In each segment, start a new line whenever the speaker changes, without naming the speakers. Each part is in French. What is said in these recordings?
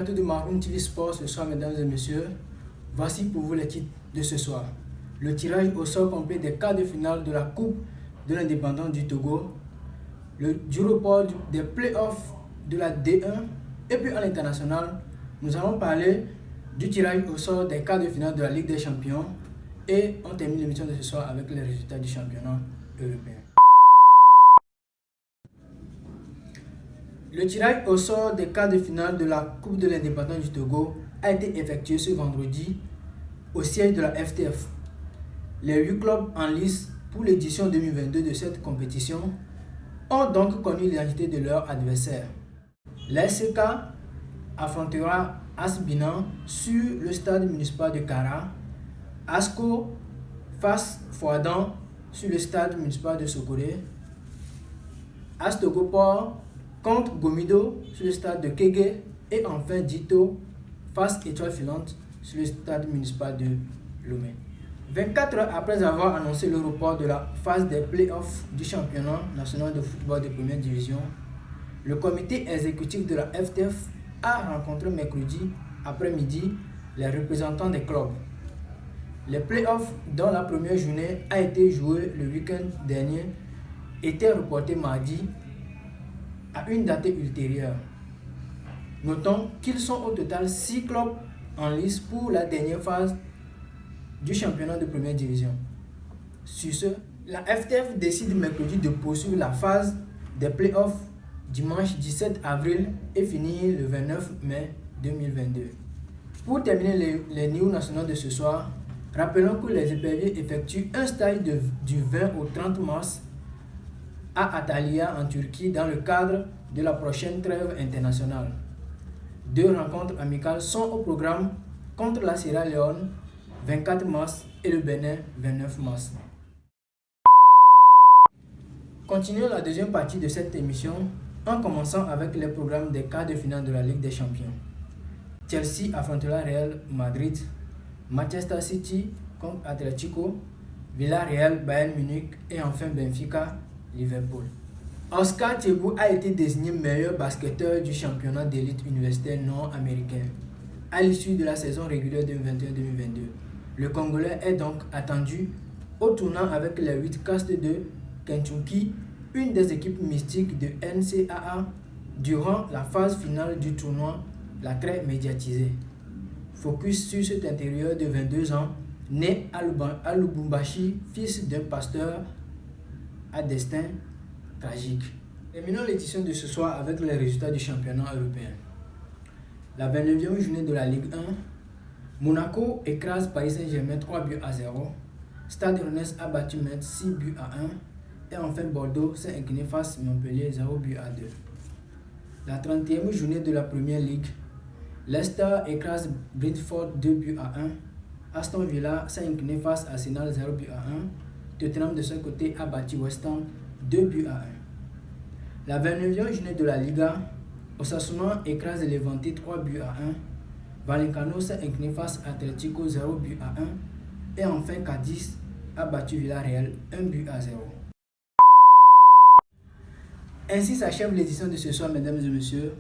plateau de Maroon TV Sport ce soir, mesdames et messieurs. Voici pour vous les titres de ce soir. Le tirage au sort complet des quarts de finale de la Coupe de l'Indépendance du Togo, du report des playoffs de la D1 et puis à l'international, nous allons parler du tirage au sort des quarts de finale de la Ligue des Champions et on termine l'émission de ce soir avec les résultats du championnat européen. Le tirage au sort des quarts de finale de la Coupe de l'Indépendance du Togo a été effectué ce vendredi au siège de la FTF. Les 8 clubs en lice pour l'édition 2022 de cette compétition ont donc connu l'identité de leur adversaire. L'ASK affrontera Asbinan sur le stade municipal de Kara, ASCO face Fouadan sur le stade municipal de Sokoré, Astogopor contre Gomido sur le stade de Kégué et enfin Dito face Étoile Filante sur le stade municipal de Lomé. 24 heures après avoir annoncé le report de la phase des playoffs du championnat national de football de première division, le comité exécutif de la FTF a rencontré mercredi après-midi les représentants des clubs. Les playoffs dont la première journée a été jouée le week-end dernier étaient reportés mardi à une date ultérieure. Notons qu'ils sont au total 6 clubs en lice pour la dernière phase du championnat de première division. Sur ce, la FTF décide mercredi de poursuivre la phase des playoffs dimanche 17 avril et finir le 29 mai 2022. Pour terminer les news nationaux de ce soir, rappelons que les éperviers effectuent un stage du 20 au 30 mars à Antalya en Turquie dans le cadre de la prochaine trêve internationale. 2 rencontres amicales sont au programme contre la Sierra Leone 24 mars et le Bénin 29 mars. Continuons la deuxième partie de cette émission en commençant avec les programmes des quarts de finale de la Ligue des Champions. Chelsea affrontera Real Madrid, Manchester City contre Atlético, Villarreal Bayern Munich et enfin Benfica Liverpool. Oscar Thiebout a été désigné meilleur basketteur du championnat d'élite universitaire nord-américain à l'issue de la saison régulière 2021-2022. Le Congolais est donc attendu au tournant avec les 8 Castes de Kentucky, une des équipes mystiques de NCAA durant la phase finale du tournoi, la très médiatisée. Focus sur cet intérieur de 22 ans, né à Lubumbashi, fils d'un pasteur à destin tragique. Terminons l'édition de ce soir avec les résultats du championnat européen. La 29e journée de la Ligue 1, Monaco écrase Paris Saint-Germain 3-0, Stade Rennais a battu Metz 6-1 et enfin Bordeaux s'est incliné face Montpellier 0-2. La 30e journée de la Première Ligue, Leicester écrase Brentford 2-1, Aston Villa s'est incliné face à Arsenal 0-1, Tottenham de son côté a battu West Ham 2-1. La 29e journée de la Liga, Osasuna écrase Levante 3-1, Valenciano s'est incliné face à Atlético 0-1 et enfin Cadiz a battu Villarreal 1-0. Ainsi s'achève l'édition de ce soir, mesdames et messieurs.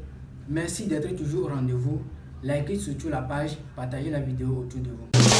Merci d'être toujours au rendez-vous. Likez surtout la page, partagez la vidéo autour de vous.